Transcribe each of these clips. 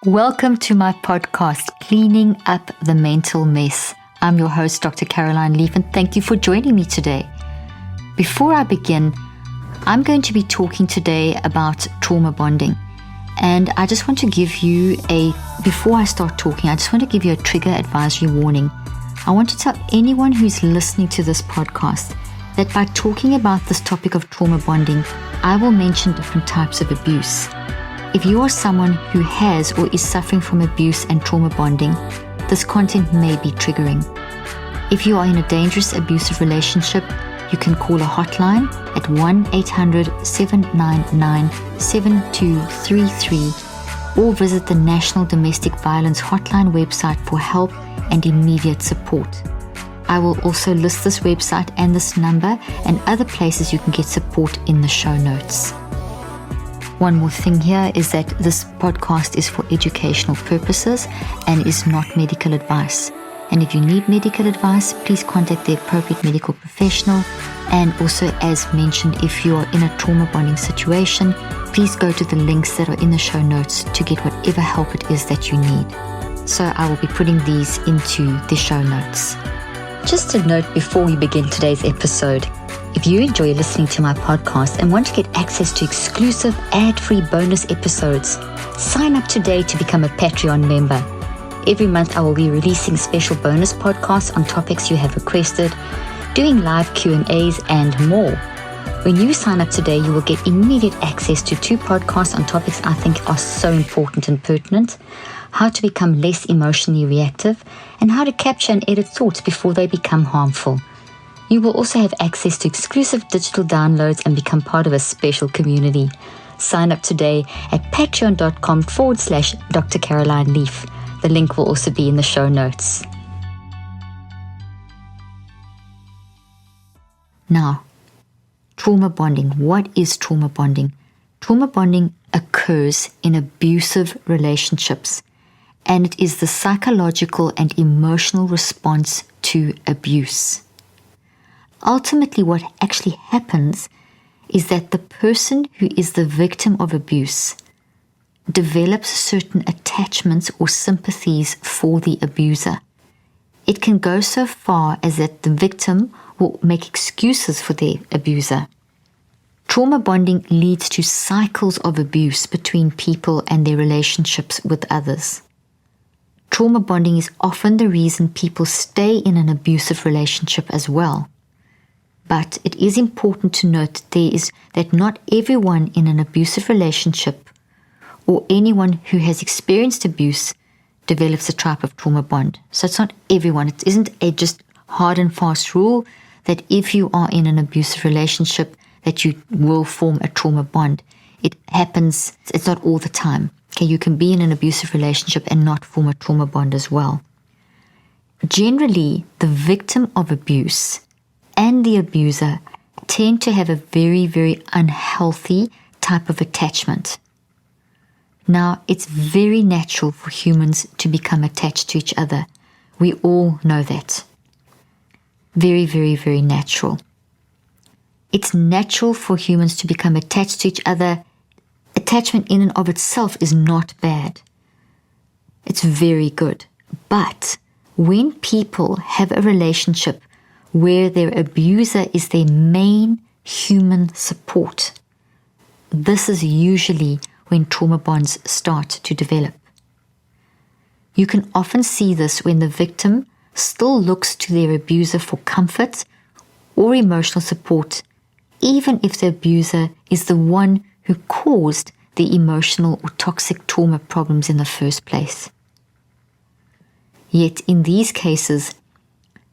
Welcome to my podcast, Cleaning Up the Mental Mess. I'm your host, Dr. Caroline Leaf, and thank you for joining me today. Before I begin, I'm going to be talking today about trauma bonding. And I just want to give you before I start talking, I just want to give you a trigger advisory warning. I want to tell anyone who's listening to this podcast that by talking about this topic of trauma bonding, I will mention different types of abuse. If you are someone who has or is suffering from abuse and trauma bonding, this content may be triggering. If you are in a dangerous abusive relationship, you can call a hotline at 1-800-799-7233 or visit the National Domestic Violence Hotline website for help and immediate support. I will also list this website and this number and other places you can get support in the show notes. One more thing here is that this podcast is for educational purposes and is not medical advice. And if you need medical advice, please contact the appropriate medical professional. And also, as mentioned, if you are in a trauma bonding situation, please go to the links that are in the show notes to get whatever help it is that you need. So I will be putting these into the show notes. Just a note before we begin today's episode. If you enjoy listening to my podcast and want to get access to exclusive ad-free bonus episodes, sign up today to become a Patreon member. Every month I will be releasing special bonus podcasts on topics you have requested, doing live Q&As and more. When you sign up today, you will get immediate access to 2 podcasts on topics I think are so important and pertinent: how to become less emotionally reactive and how to capture and edit thoughts before they become harmful. You will also have access to exclusive digital downloads and become part of a special community. Sign up today at patreon.com/Dr. Caroline Leaf. The link will also be in the show notes. Now, trauma bonding. What is trauma bonding? Trauma bonding occurs in abusive relationships, and it is the psychological and emotional response to abuse. Ultimately, what actually happens is that the person who is the victim of abuse develops certain attachments or sympathies for the abuser. It can go so far as that the victim will make excuses for the abuser. Trauma bonding leads to cycles of abuse between people and their relationships with others. Trauma bonding is often the reason people stay in an abusive relationship as well. But it is important to note that not everyone in an abusive relationship or anyone who has experienced abuse develops a type of trauma bond. So it's not everyone. It isn't a just hard and fast rule that if you are in an abusive relationship that you will form a trauma bond. It happens, it's not all the time. Okay, you can be in an abusive relationship and not form a trauma bond as well. Generally, the victim of abuse and the abuser tend to have a very, very unhealthy type of attachment. Now, it's very natural for humans to become attached to each other. We all know that. Very, very, very natural. It's natural for humans to become attached to each other. Attachment in and of itself is not bad. It's very good. But when people have a relationship where their abuser is their main human support, this is usually when trauma bonds start to develop. You can often see this when the victim still looks to their abuser for comfort or emotional support, even if the abuser is the one who caused the emotional or toxic trauma problems in the first place. Yet in these cases,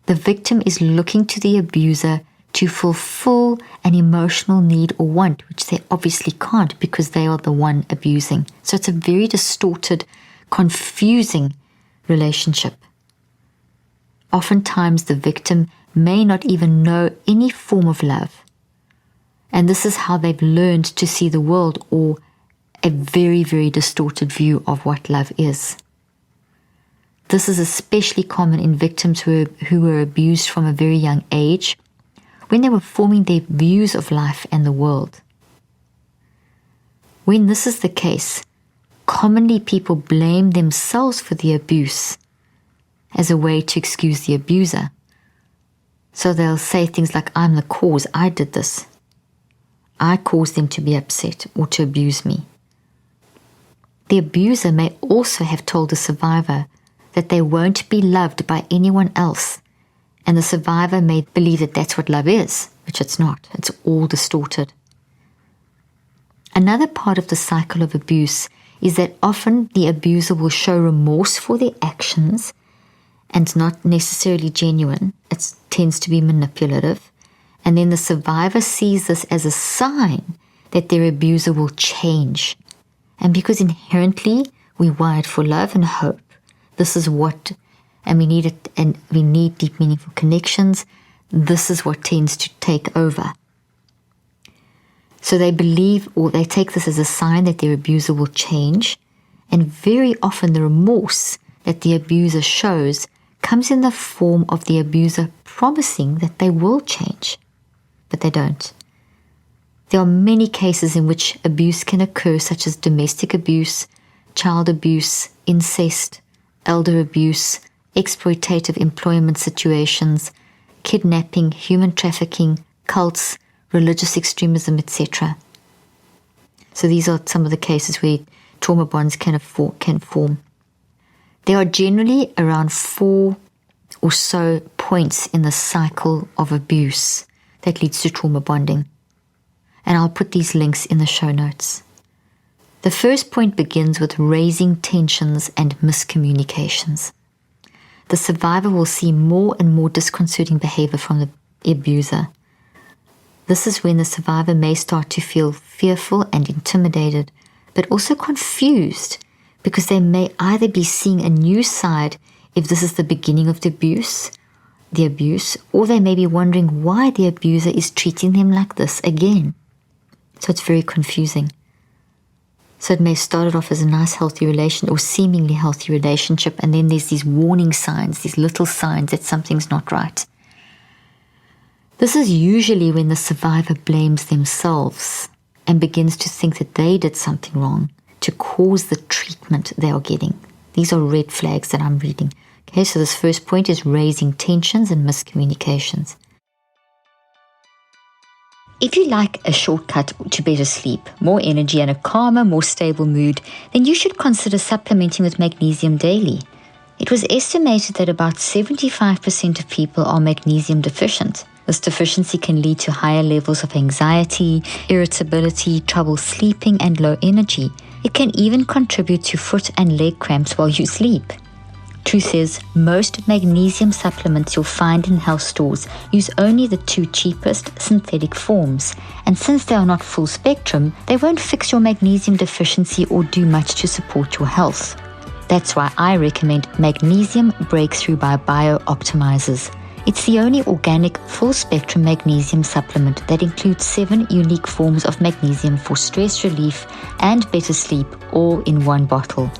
the victim is looking to the abuser to fulfill an emotional need or want, which they obviously can't because they are the one abusing. So it's a very distorted, confusing relationship. Oftentimes the victim may not even know any form of love. And this is how they've learned to see the world, or a very, very distorted view of what love is. This is especially common in victims who were abused from a very young age, when they were forming their views of life and the world. When this is the case, commonly people blame themselves for the abuse as a way to excuse the abuser. So they'll say things like, I'm the cause, I did this. I caused them to be upset or to abuse me. The abuser may also have told the survivor that they won't be loved by anyone else, and the survivor may believe that that's what love is, which it's not. It's all distorted. Another part of the cycle of abuse is that often the abuser will show remorse for their actions, and it's not necessarily genuine. It tends to be manipulative. And then the survivor sees this as a sign that their abuser will change. And because inherently we're wired for love and hope, this is what, and we need it, and we need deep, meaningful connections, this is what tends to take over. So they believe, or they take this as a sign that their abuser will change, and very often the remorse that the abuser shows comes in the form of the abuser promising that they will change, but they don't. There are many cases in which abuse can occur, such as domestic abuse, child abuse, incest, elder abuse, exploitative employment situations, kidnapping, human trafficking, cults, religious extremism, etc. So these are some of the cases where trauma bonds can form. There are generally around 4 or so points in the cycle of abuse that leads to trauma bonding. And I'll put these links in the show notes. The first point begins with raising tensions and miscommunications. The survivor will see more and more disconcerting behavior from the abuser. This is when the survivor may start to feel fearful and intimidated, but also confused, because they may either be seeing a new side if this is the beginning of the abuse, or they may be wondering why the abuser is treating them like this again. So it's very confusing. So it may start off as a nice, healthy relation or seemingly healthy relationship, and then there's these warning signs, these little signs that something's not right. This is usually when the survivor blames themselves and begins to think that they did something wrong to cause the treatment they are getting. These are red flags that I'm reading. Okay, so this first point is raising tensions and miscommunications. If you like a shortcut to better sleep, more energy and a calmer, more stable mood, then you should consider supplementing with magnesium daily. It was estimated that about 75% of people are magnesium deficient. This deficiency can lead to higher levels of anxiety, irritability, trouble sleeping, and low energy. It can even contribute to foot and leg cramps while you sleep. Truth is, most magnesium supplements you'll find in health stores use only the 2 cheapest synthetic forms, and since they are not full spectrum, they won't fix your magnesium deficiency or do much to support your health. That's why I recommend Magnesium Breakthrough by BioOptimizers. It's the only organic full-spectrum magnesium supplement that includes 7 unique forms of magnesium for stress relief and better sleep, all in one bottle.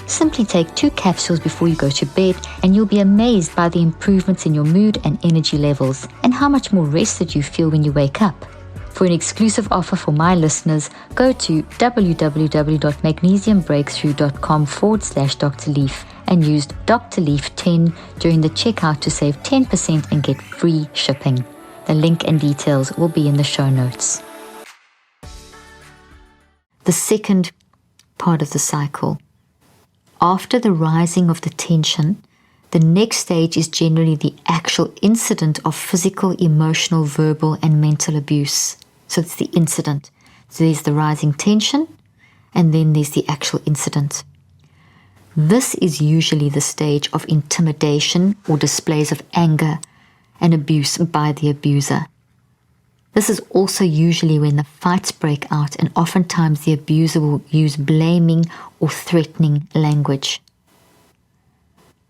Simply take 2 capsules before you go to bed, and you'll be amazed by the improvements in your mood and energy levels, and how much more rested you feel when you wake up. For an exclusive offer for my listeners, go to www.magnesiumbreakthrough.com/DrLeaf and use DrLeaf10 during the checkout to save 10% and get free shipping. The link and details will be in the show notes. The second part of the cycle. After the rising of the tension, the next stage is generally the actual incident of physical, emotional, verbal, and mental abuse. So it's the incident. So there's the rising tension, and then there's the actual incident. This is usually the stage of intimidation or displays of anger and abuse by the abuser. This is also usually when the fights break out, and oftentimes the abuser will use blaming or threatening language.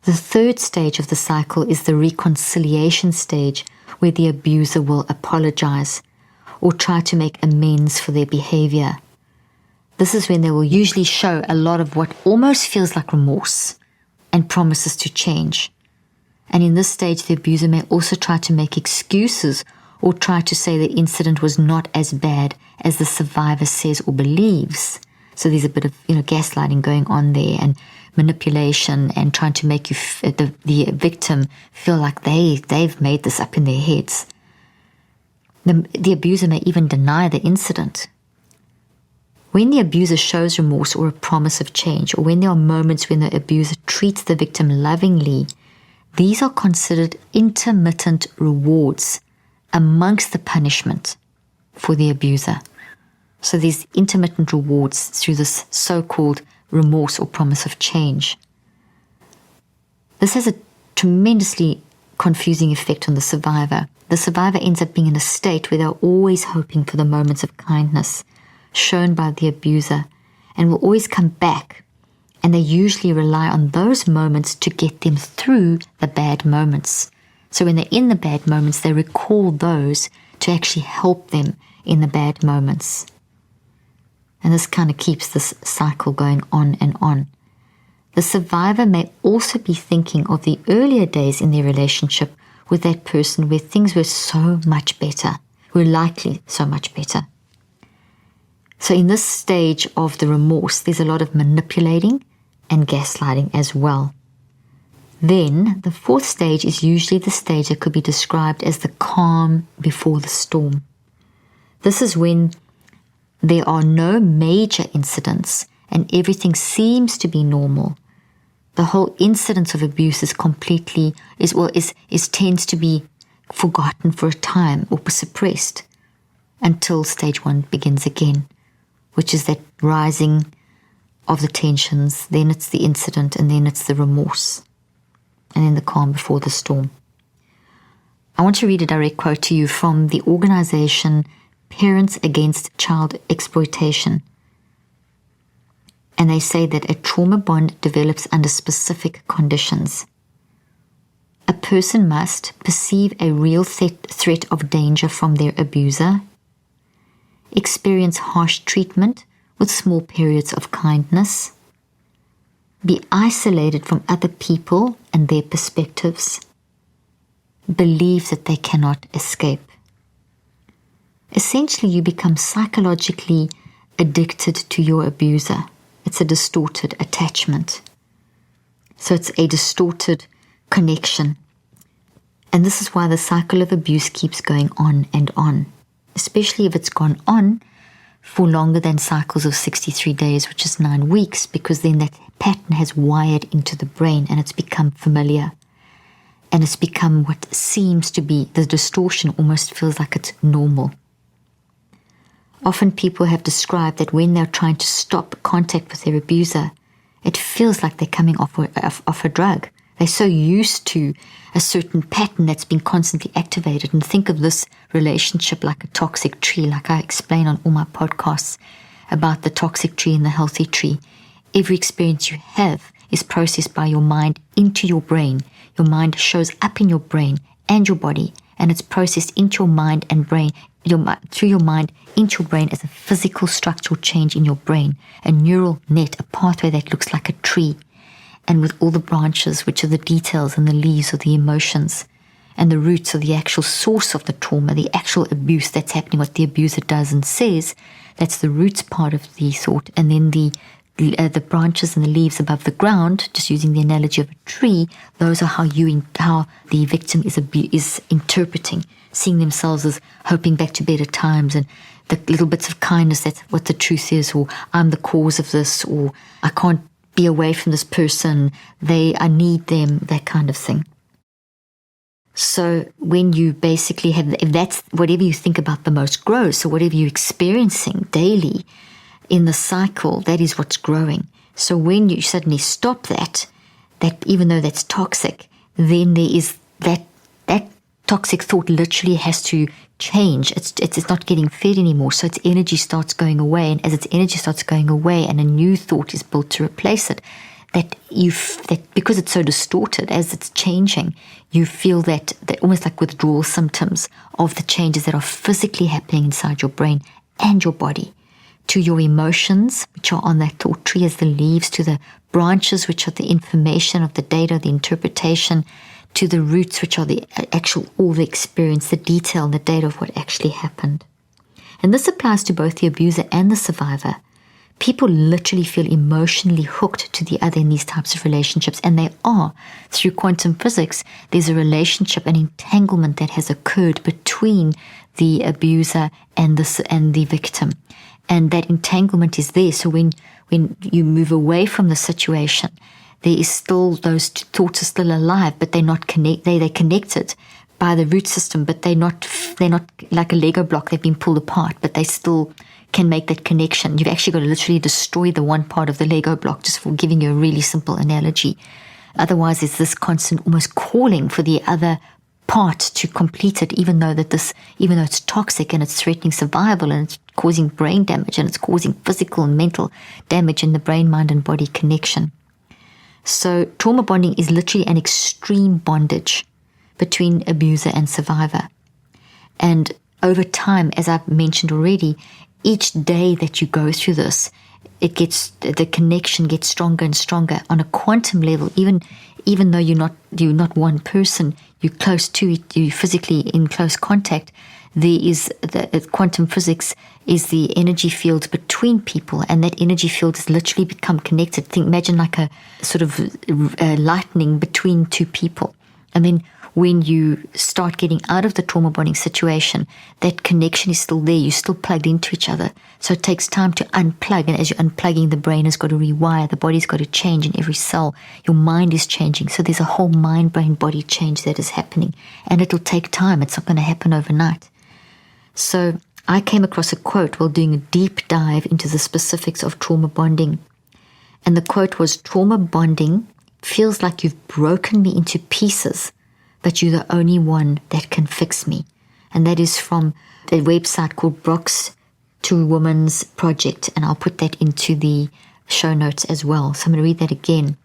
The third stage of the cycle is the reconciliation stage, where the abuser will apologize or try to make amends for their behavior. This is when they will usually show a lot of what almost feels like remorse and promises to change. And in this stage, the abuser may also try to make excuses or try to say the incident was not as bad as the survivor says or believes, So there's a bit of, gaslighting going on there, and manipulation, and trying to make you, the victim, feel like they've made this up in their heads. The abuser may even deny the incident. When the abuser shows remorse or a promise of change, or when there are moments when the abuser treats the victim lovingly, these are considered intermittent rewards amongst the punishment for the abuser. So these intermittent rewards through this so-called remorse or promise of change. This has a tremendously confusing effect on the survivor. The survivor ends up being in a state where they're always hoping for the moments of kindness shown by the abuser, and will always come back, and they usually rely on those moments to get them through the bad moments. So when they're in the bad moments, they recall those to actually help them in the bad moments. And this kind of keeps this cycle going on and on. The survivor may also be thinking of the earlier days in their relationship with that person where things were so much better, were likely so much better. So in this stage of the remorse, there's a lot of manipulating and gaslighting as well. Then the fourth stage is usually the stage that could be described as the calm before the storm. This is when there are no major incidents and everything seems to be normal. The whole incidence of abuse is tends to be forgotten for a time or suppressed until stage 1 begins again, which is that rising of the tensions. Then it's the incident, and then it's the remorse, and then the calm before the storm. I want to read a direct quote to you from the organization Parents Against Child Exploitation. And they say that a trauma bond develops under specific conditions. A person must perceive a real threat of danger from their abuser, experience harsh treatment with small periods of kindness, be isolated from other people and their perspectives, believe that they cannot escape. Essentially, you become psychologically addicted to your abuser. It's a distorted attachment. So it's a distorted connection. And this is why the cycle of abuse keeps going on and on, especially if it's gone on for longer than cycles of 63 days, which is 9 weeks, because then that pattern has wired into the brain and it's become familiar. And it's become what seems to be, the distortion almost feels like it's normal. Often people have described that when they're trying to stop contact with their abuser, it feels like they're coming off a drug. They're so used to a certain pattern that's been constantly activated. And think of this relationship like a toxic tree, like I explain on all my podcasts about the toxic tree and the healthy tree. Every experience you have is processed by your mind into your brain. Your mind shows up in your brain and your body, and it's processed into your mind and brain, through your mind into your brain as a physical structural change in your brain, a neural net, a pathway that looks like a tree, and with all the branches, which are the details, and the leaves are the emotions, and the roots are the actual source of the trauma, the actual abuse that's happening, what the abuser does and says. That's the roots part of the thought, and then the branches and the leaves above the ground, just using the analogy of a tree, those are how the victim is interpreting, seeing themselves as hoping back to better times, and the little bits of kindness, that's what the truth is, or I'm the cause of this, or I can't be away from this person, I need them, that kind of thing. So when you basically if that's whatever you think about the most grows, so whatever you're experiencing daily in the cycle, that is what's growing. So when you suddenly stop that even though that's toxic, then there is that toxic thought literally has to change. It's not getting fed anymore. So its energy starts going away. And as its energy starts going away and a new thought is built to replace it, that because it's so distorted, as it's changing, you feel that almost like withdrawal symptoms of the changes that are physically happening inside your brain and your body, to your emotions, which are on that thought tree as the leaves, to the branches, which are the information of the data, the interpretation, to the roots, which are all the experience, the detail and the data of what actually happened. And this applies to both the abuser and the survivor, People literally feel emotionally hooked to the other in these types of relationships, and they are. Through quantum physics, there's a relationship, an entanglement that has occurred between the abuser and the victim. And that entanglement is there. So when you move away from the situation, there is still, those thoughts are still alive, but they're not they're connected by the root system, but they're not like a Lego block. They've been pulled apart, but they still can make that connection. You've actually got to literally destroy the one part of the Lego block, just for giving you a really simple analogy. Otherwise, it's this constant almost calling for the other part to complete it, even though it's toxic and it's threatening survival, and it's causing brain damage, and it's causing physical and mental damage in the brain, mind, and body connection. So trauma bonding is literally an extreme bondage between abuser and survivor. And over time, as I've mentioned already, each day that you go through this, the connection gets stronger and stronger on a quantum level. Even though you're not one person, you're close to it, you're physically in close contact. There is quantum physics is the energy field between people, and that energy field has literally become connected. Imagine like a sort of lightning between two people. And then when you start getting out of the trauma bonding situation, that connection is still there. You're still plugged into each other. So it takes time to unplug. And as you're unplugging, the brain has got to rewire. The body's got to change in every cell. Your mind is changing. So there's a whole mind, brain, body change that is happening. And it'll take time. It's not going to happen overnight. So I came across a quote while doing a deep dive into the specifics of trauma bonding. And the quote was, "Trauma bonding feels like you've broken me into pieces, but you're the only one that can fix me." And that is from a website called Brock's Two Women's Project. And I'll put that into the show notes as well. So I'm going to read that again.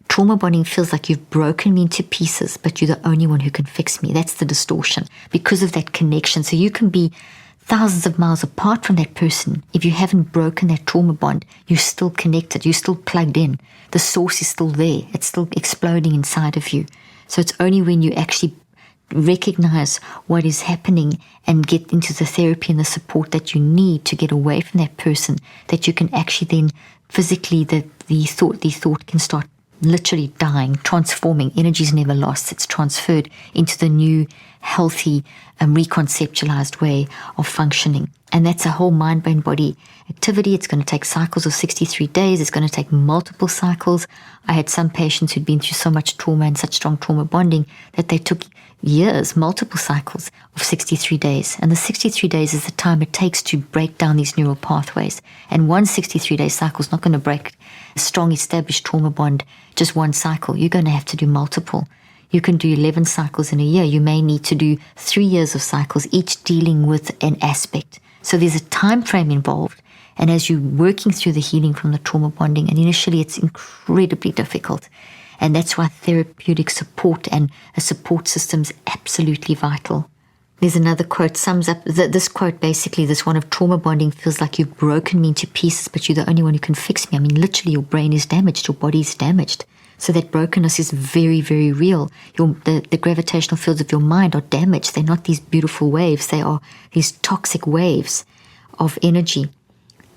"Trauma bonding feels like you've broken me into pieces, but you're the only one who can fix me." That's the distortion because of that connection. So you can be thousands of miles apart from that person. If you haven't broken that trauma bond, you're still connected. You're still plugged in. The source is still there. It's still exploding inside of you. So it's only when you actually recognize what is happening and get into the therapy and the support that you need to get away from that person that you can actually then physically, the thought can start literally dying, transforming. Energy is never lost. It's transferred into the new, healthy, reconceptualized way of functioning. And that's a whole mind, brain, body activity. It's going to take cycles of 63 days. It's going to take multiple cycles. I had some patients who'd been through so much trauma and such strong trauma bonding that they took years, multiple cycles of 63 days. And the 63 days is the time it takes to break down these neural pathways. And one 63-day cycle is not going to break a strong established trauma bond, just one cycle. You're going to have to do multiple. You can do 11 cycles in a year. You may need to do 3 years of cycles, each dealing with an aspect. So there's a time frame involved. And as you're working through the healing from the trauma bonding, and initially it's incredibly difficult. And that's why therapeutic support and a support system is absolutely vital. There's another quote, sums up this quote, basically, this one of trauma bonding feels like you've broken me into pieces, but you're the only one who can fix me. I mean, literally your brain is damaged, your body is damaged. So that brokenness is very, very real. The gravitational fields of your mind are damaged. They're not these beautiful waves. They are these toxic waves of energy.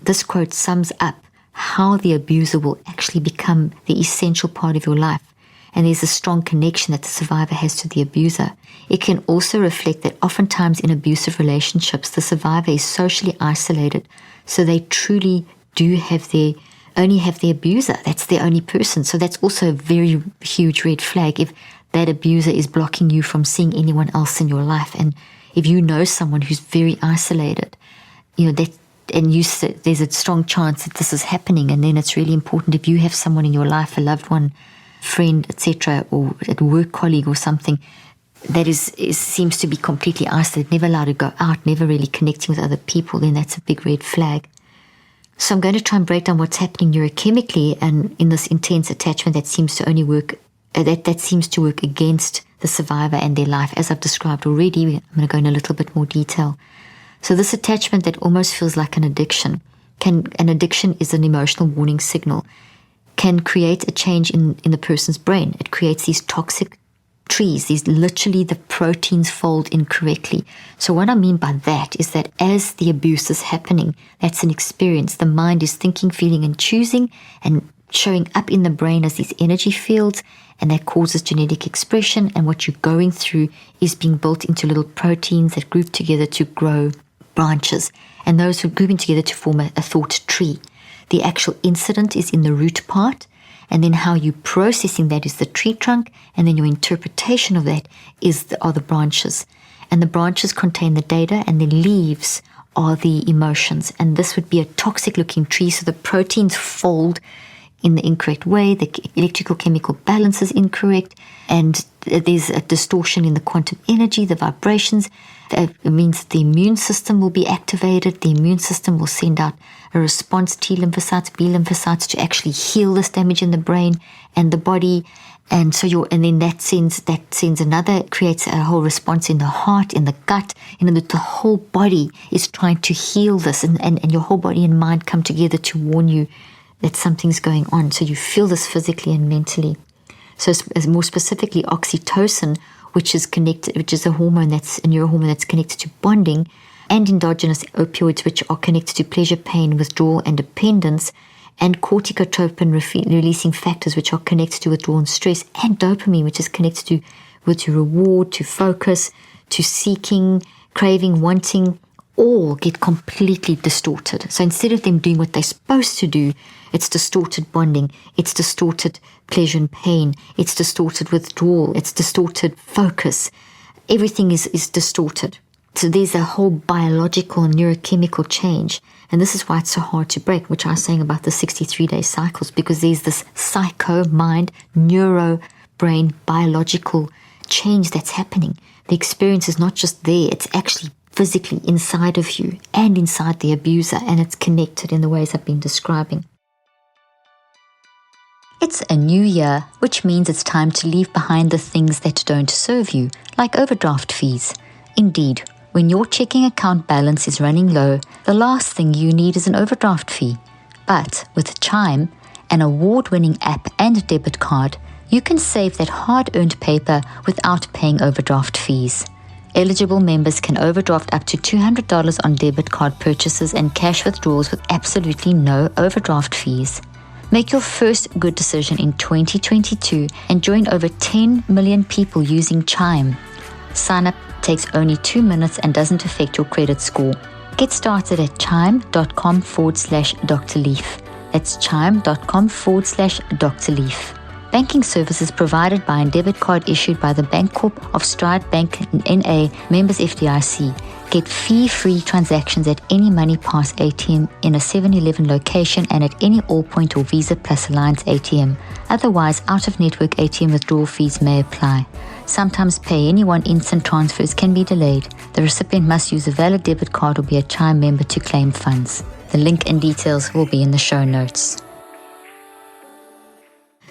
This quote sums up how the abuser will actually become the essential part of your life. And there's a strong connection that the survivor has to the abuser. It can also reflect that oftentimes in abusive relationships, the survivor is socially isolated. So they truly do only have the abuser. That's their only person. So that's also a very huge red flag if that abuser is blocking you from seeing anyone else in your life. And if you know someone who's very isolated, there's a strong chance that this is happening. And then it's really important if you have someone in your life, a loved one, friend, etc., or a work colleague or something that seems to be completely isolated, never allowed to go out, never really connecting with other people, then that's a big red flag. So I'm going to try and break down what's happening neurochemically and in this intense attachment that seems to only work, that seems to work against the survivor and their life. As I've described already, I'm going to go in a little bit more detail. So this attachment that almost feels like an addiction, an addiction is an emotional warning signal, can create a change in the person's brain. It creates these toxic trees. These literally the proteins fold incorrectly. So what I mean by that is that as the abuse is happening, that's an experience. The mind is thinking, feeling, and choosing, and showing up in the brain as these energy fields, and that causes genetic expression. And what you're going through is being built into little proteins that group together to grow branches, and those are grouping together to form a thought tree. The actual incident is in the root part, and then how you're processing that is the tree trunk, and then your interpretation of that are the branches. And the branches contain the data, and the leaves are the emotions. And this would be a toxic looking tree, so the proteins fold in the incorrect way, the electrical chemical balance is incorrect, and there's a distortion in the quantum energy, the vibrations. It means that the immune system will be activated. The immune system will send out a response, T lymphocytes, B lymphocytes, to actually heal this damage in the brain and the body. And so then that sends another, creates a whole response in the heart, in the gut, that the whole body is trying to heal this, and your whole body and mind come together to warn you that something's going on. So you feel this physically and mentally. So as more specifically, oxytocin, which is a hormone that's a neurohormone that's connected to bonding, and endogenous opioids, which are connected to pleasure, pain, withdrawal, and dependence, and corticotropin releasing factors, which are connected to withdrawal and stress, and dopamine, which is connected to reward, to focus, to seeking, craving, wanting, all get completely distorted. So instead of them doing what they're supposed to do, it's distorted bonding, it's distorted pleasure and pain, it's distorted withdrawal, it's distorted focus. Everything is distorted. So there's a whole biological and neurochemical change. And this is why it's so hard to break, which I was saying about the 63-day cycles, because there's this psycho, mind, neuro, brain, biological change that's happening. The experience is not just there, it's actually physically inside of you and inside the abuser, and it's connected in the ways I've been describing. It's a new year, which means it's time to leave behind the things that don't serve you, like overdraft fees. Indeed, when your checking account balance is running low, the last thing you need is an overdraft fee. But with Chime, an award-winning app and debit card, you can save that hard-earned paper without paying overdraft fees. Eligible members can overdraft up to $200 on debit card purchases and cash withdrawals with absolutely no overdraft fees. Make your first good decision in 2022 and join over 10 million people using Chime. Sign up takes only 2 minutes and doesn't affect your credit score. Get started at chime.com/DrLeaf. That's chime.com/DrLeaf. Banking services provided by and debit card issued by the Bancorp of Stride Bank NA, members FDIC. Get fee-free transactions at any Money Pass ATM in a 7-Eleven location and at any Allpoint or Visa Plus Alliance ATM. Otherwise, out-of-network ATM withdrawal fees may apply. Sometimes pay anyone instant transfers can be delayed. The recipient must use a valid debit card or be a Chime member to claim funds. The link and details will be in the show notes.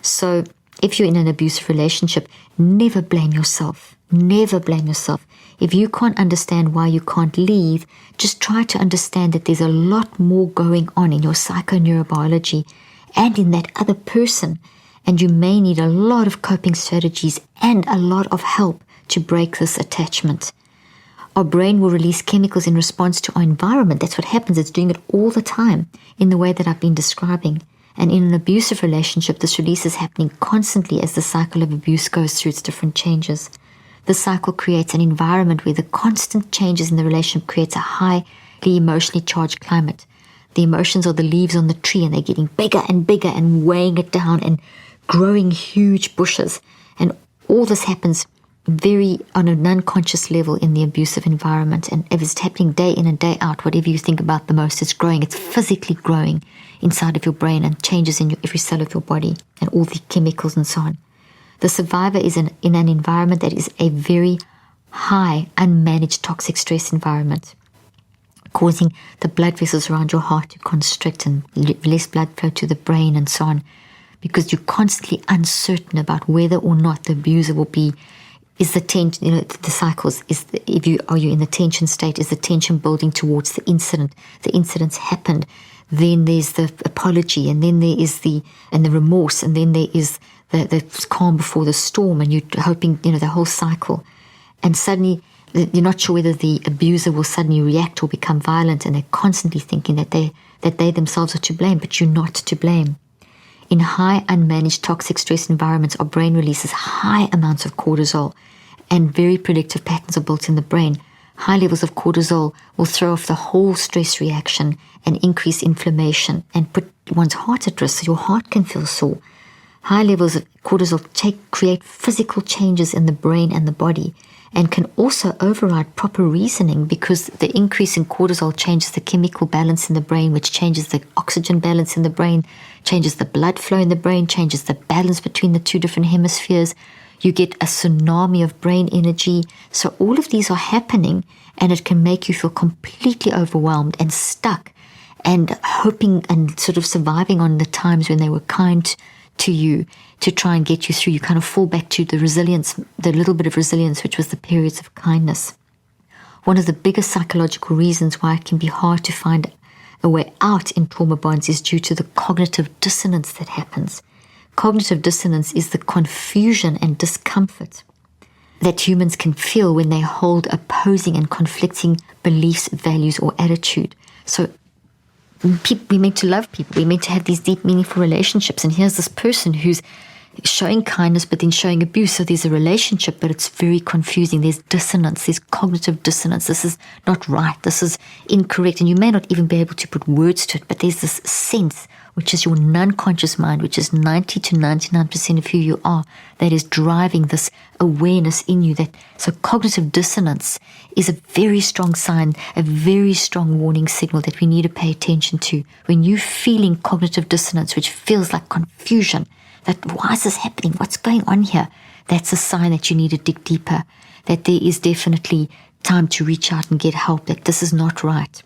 So if you're in an abusive relationship, never blame yourself. Never blame yourself. If you can't understand why you can't leave, just try to understand that there's a lot more going on in your psychoneurobiology and in that other person. And you may need a lot of coping strategies and a lot of help to break this attachment. Our brain will release chemicals in response to our environment. That's what happens. It's doing it all the time in the way that I've been describing. And in an abusive relationship, this release is happening constantly as the cycle of abuse goes through its different changes. The cycle creates an environment where the constant changes in the relationship creates a highly emotionally charged climate. The emotions are the leaves on the tree, and they're getting bigger and bigger and weighing it down and growing huge bushes. And all this happens on an unconscious level in the abusive environment. And if it's happening day in and day out, whatever you think about the most, it's growing. It's physically growing inside of your brain and changes in every cell of your body and all the chemicals and so on. The survivor is in an environment that is a very high, unmanaged toxic stress environment, causing the blood vessels around your heart to constrict and less blood flow to the brain and so on, because you're constantly uncertain about whether or not the abuser will be. Is the tension, the cycles, are you in the tension state? Is the tension building towards the incident? The incident's happened. Then there's the apology, and then there is the remorse, and then there is the calm before the storm, and you're hoping, the whole cycle. And suddenly, you're not sure whether the abuser will suddenly react or become violent, and they're constantly thinking that they themselves are to blame, but you're not to blame. In high unmanaged toxic stress environments, our brain releases high amounts of cortisol, and very predictive patterns are built in the brain. High levels of cortisol will throw off the whole stress reaction and increase inflammation and put one's heart at risk, so your heart can feel sore. High levels of cortisol create physical changes in the brain and the body, and can also override proper reasoning, because the increase in cortisol changes the chemical balance in the brain, which changes the oxygen balance in the brain, changes the blood flow in the brain, changes the balance between the two different hemispheres. You get a tsunami of brain energy. So all of these are happening, and it can make you feel completely overwhelmed and stuck, and hoping and sort of surviving on the times when they were kind to you to try and get you through. You kind of fall back to the resilience, the little bit of resilience, which was the periods of kindness. One of the biggest psychological reasons why it can be hard to find a way out in trauma bonds is due to the cognitive dissonance that happens. Cognitive dissonance is the confusion and discomfort that humans can feel when they hold opposing and conflicting beliefs, values, or attitude. So we're meant to love people. We're meant to have these deep, meaningful relationships. And here's this person who's showing kindness, but then showing abuse. So there's a relationship, but it's very confusing. There's dissonance. There's cognitive dissonance. This is not right. This is incorrect. And you may not even be able to put words to it, but there's this sense, which is your non-conscious mind, which is 90 to 99% of who you are, that is driving this awareness in you. So cognitive dissonance is a very strong sign, a very strong warning signal that we need to pay attention to. When you're feeling cognitive dissonance, which feels like confusion, that why is this happening? What's going on here? That's a sign that you need to dig deeper, that there is definitely time to reach out and get help, that this is not right.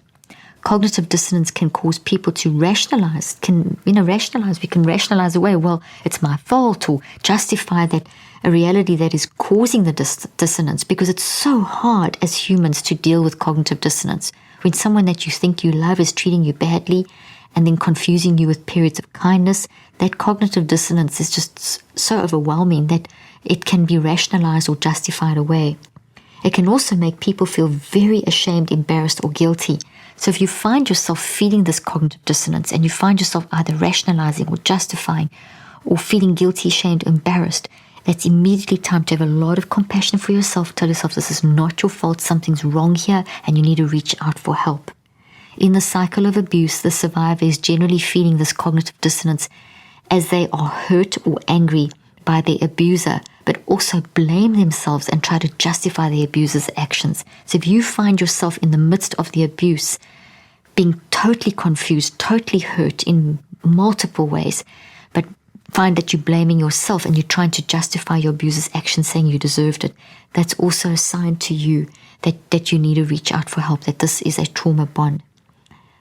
Cognitive dissonance can cause people to rationalize. We can rationalize away, well, it's my fault, or justify that a reality that is causing the dissonance, because it's so hard as humans to deal with cognitive dissonance. When someone that you think you love is treating you badly and then confusing you with periods of kindness, that cognitive dissonance is just so overwhelming that it can be rationalized or justified away. It can also make people feel very ashamed, embarrassed, or guilty. So if you find yourself feeling this cognitive dissonance, and you find yourself either rationalizing or justifying or feeling guilty, ashamed, embarrassed, that's immediately time to have a lot of compassion for yourself. Tell yourself this is not your fault, something's wrong here, and you need to reach out for help. In the cycle of abuse, the survivor is generally feeling this cognitive dissonance as they are hurt or angry by their abuser, but also blame themselves and try to justify the abuser's actions. So if you find yourself in the midst of the abuse, being totally confused, totally hurt in multiple ways, but find that you're blaming yourself and you're trying to justify your abuser's actions, saying you deserved it, that's also a sign to you that you need to reach out for help, that this is a trauma bond.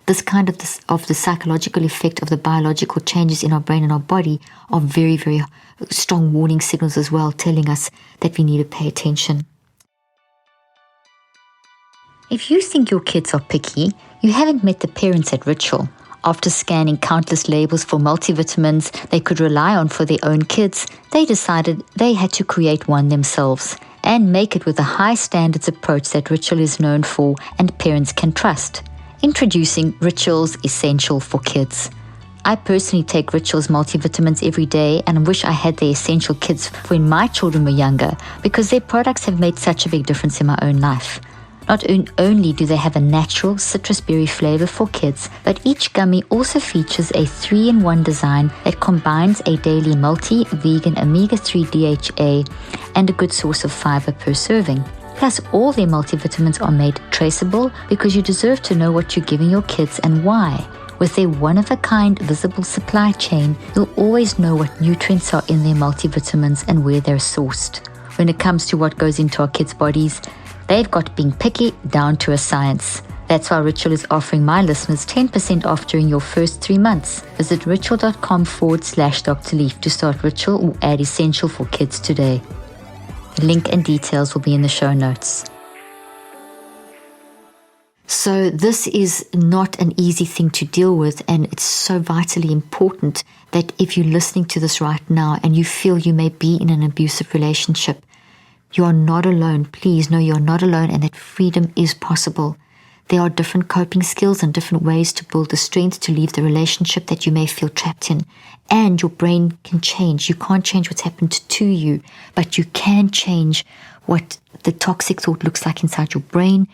This kind of the psychological effect of the biological changes in our brain and our body are very, very strong warning signals as well, telling us that we need to pay attention. If you think your kids are picky, you haven't met the parents at Ritual. After scanning countless labels for multivitamins they could rely on for their own kids, they decided they had to create one themselves and make it with the high standards approach that Ritual is known for and parents can trust. Introducing Ritual's Essential for Kids. I personally take Ritual's multivitamins every day and wish I had the Essential Kids when my children were younger, because their products have made such a big difference in my own life. Not only do they have a natural citrus berry flavor for kids, but each gummy also features a 3-in-1 design that combines a daily multi-vegan omega-3 DHA and a good source of fiber per serving. Plus, all their multivitamins are made traceable, because you deserve to know what you're giving your kids and why. With their one-of-a-kind visible supply chain, you'll always know what nutrients are in their multivitamins and where they're sourced. When it comes to what goes into our kids' bodies, they've got being picky down to a science. That's why Ritual is offering my listeners 10% off during your first 3 months. Visit ritual.com/DrLeaf to start Ritual or add Essential for Kids today. The link and details will be in the show notes. So this is not an easy thing to deal with, and it's so vitally important that if you're listening to this right now and you feel you may be in an abusive relationship, you are not alone. Please know you're not alone, and that freedom is possible. There are different coping skills and different ways to build the strength to leave the relationship that you may feel trapped in. And your brain can change. You can't change what's happened to you, but you can change what the toxic thought looks like inside your brain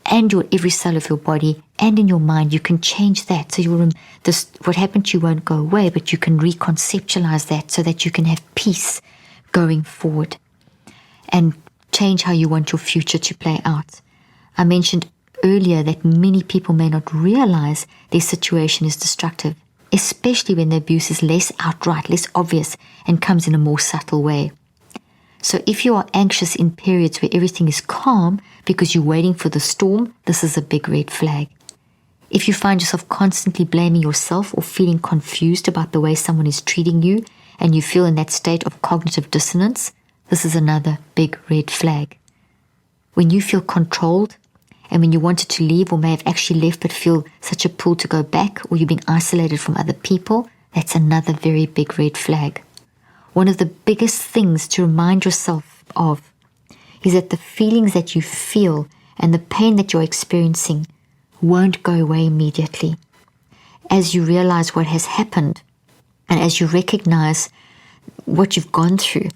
and every cell of your body and in your mind. You can change that. So what happened to you won't go away, but you can reconceptualize that so that you can have peace going forward and change how you want your future to play out. I mentioned earlier that many people may not realize their situation is destructive, especially when the abuse is less outright, less obvious, and comes in a more subtle way. So if you are anxious in periods where everything is calm because you're waiting for the storm, this is a big red flag. If you find yourself constantly blaming yourself or feeling confused about the way someone is treating you, and you feel in that state of cognitive dissonance, this is another big red flag. When you feel controlled, and when you wanted to leave or may have actually left but feel such a pull to go back, or you're being isolated from other people, that's another very big red flag. One of the biggest things to remind yourself of is that the feelings that you feel and the pain that you're experiencing won't go away immediately. As you realize what has happened, and as you recognize what you've gone through,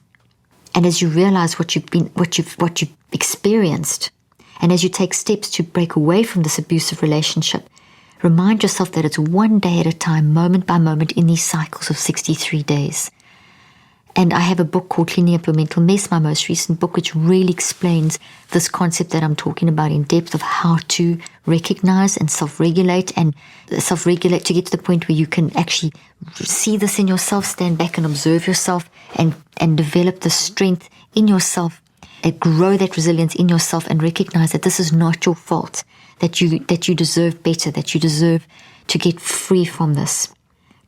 and as you realize what you've experienced, and as you take steps to break away from this abusive relationship, remind yourself that it's one day at a time, moment by moment, in these cycles of 63 days. And I have a book called Cleaning Up Your Mental Mess, my most recent book, which really explains this concept that I'm talking about in depth of how to recognize and self-regulate to get to the point where you can actually see this in yourself, stand back and observe yourself and develop the strength in yourself and grow that resilience in yourself and recognize that this is not your fault, that you deserve better, that you deserve to get free from this.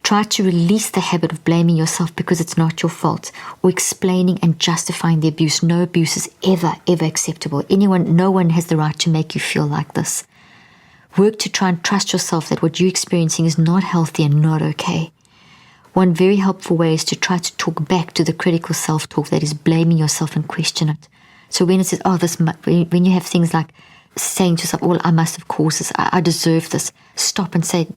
Try to release the habit of blaming yourself because it's not your fault, or explaining and justifying the abuse. No abuse is ever acceptable. No one has the right to make you feel like this. Work to try and trust yourself that what you're experiencing is not healthy and not okay. One very helpful way is to try to talk back to the critical self-talk that is blaming yourself and question it. So when it says, when you have things like saying to yourself, well, I must have caused this, I deserve this, stop and say,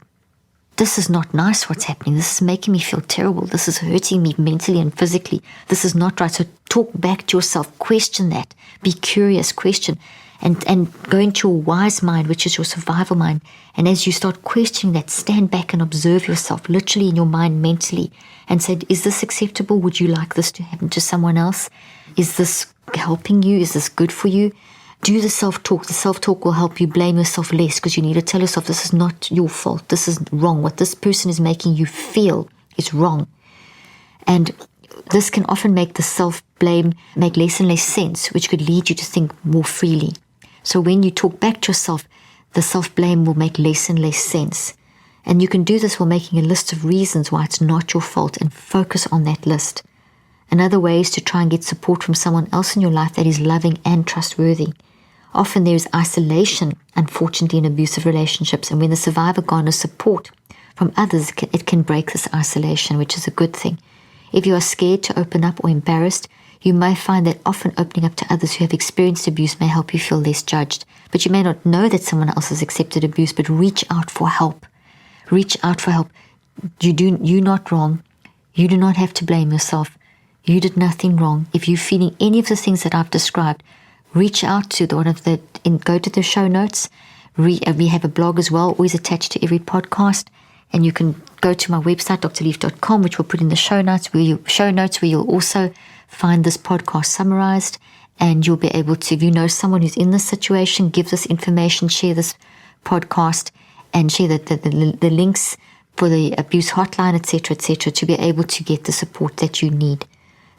this is not nice what's happening. This is making me feel terrible. This is hurting me mentally and physically. This is not right. So talk back to yourself. Question that. Be curious. Question. And go into your wise mind, which is your survival mind. And as you start questioning that, stand back and observe yourself, literally in your mind, mentally, and say, is this acceptable? Would you like this to happen to someone else? Is this helping you? Is this good for you? Do the self-talk. The self-talk will help you blame yourself less, because you need to tell yourself this is not your fault. This is wrong. What this person is making you feel is wrong. And this can often make the self-blame make less and less sense, which could lead you to think more freely. So when you talk back to yourself, the self-blame will make less and less sense. And you can do this while making a list of reasons why it's not your fault and focus on that list. Another way is to try and get support from someone else in your life that is loving and trustworthy. Often there is isolation, unfortunately, in abusive relationships, and when the survivor garners support from others, it can break this isolation, which is a good thing. If you are scared to open up or embarrassed, you may find that often opening up to others who have experienced abuse may help you feel less judged. But you may not know that someone else has accepted abuse, but reach out for help. Reach out for help. You're not wrong. You do not have to blame yourself. You did nothing wrong. If you're feeling any of the things that I've described, reach out to go to the show notes. We have a blog as well, always attached to every podcast. And you can go to my website, drleaf.com, which we'll put in the show notes, where you'll also find this podcast summarized. And you'll be able to, if you know someone who's in this situation, give this information, share this podcast, and share the links for the abuse hotline, etc., to be able to get the support that you need.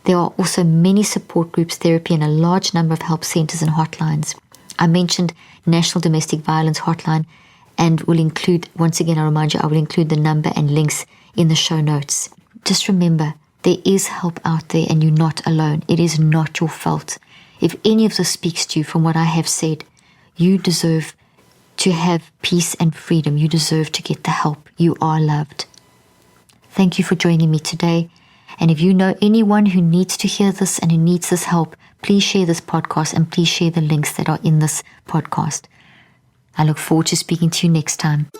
There are also many support groups, therapy, and a large number of help centers and hotlines. I mentioned National Domestic Violence Hotline, and will include, once again, I remind you, I will include the number and links in the show notes. Just remember, there is help out there and you're not alone. It is not your fault. If any of this speaks to you from what I have said, you deserve to have peace and freedom. You deserve to get the help. You are loved. Thank you for joining me today. And if you know anyone who needs to hear this and who needs this help, please share this podcast and please share the links that are in this podcast. I look forward to speaking to you next time.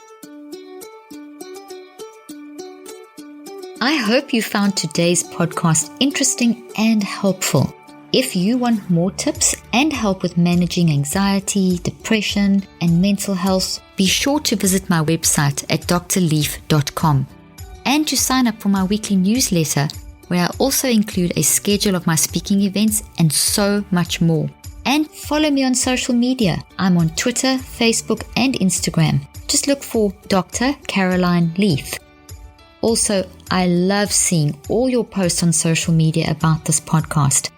I hope you found today's podcast interesting and helpful. If you want more tips and help with managing anxiety, depression, and mental health, be sure to visit my website at drleaf.com and to sign up for my weekly newsletter, where I also include a schedule of my speaking events and so much more. And follow me on social media. I'm on Twitter, Facebook, and Instagram. Just look for Dr. Caroline Leaf. Also, I love seeing all your posts on social media about this podcast.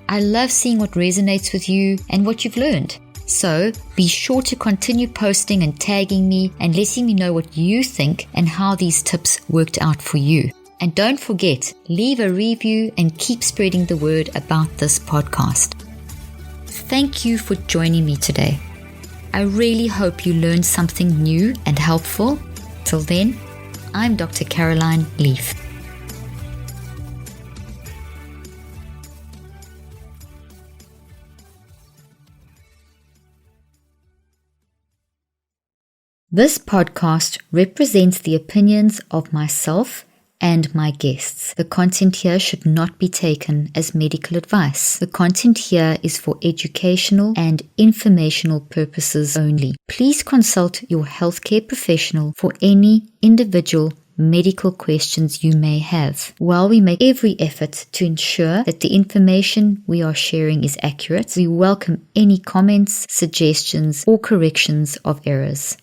I love seeing what resonates with you and what you've learned. So be sure to continue posting and tagging me and letting me know what you think and how these tips worked out for you. And don't forget, leave a review and keep spreading the word about this podcast. Thank you for joining me today. I really hope you learned something new and helpful. Till then, I'm Dr. Caroline Leaf. This podcast represents the opinions of myself and my guests. The content here should not be taken as medical advice. The content here is for educational and informational purposes only. Please consult your healthcare professional for any individual medical questions you may have. While we make every effort to ensure that the information we are sharing is accurate, we welcome any comments, suggestions, or corrections of errors.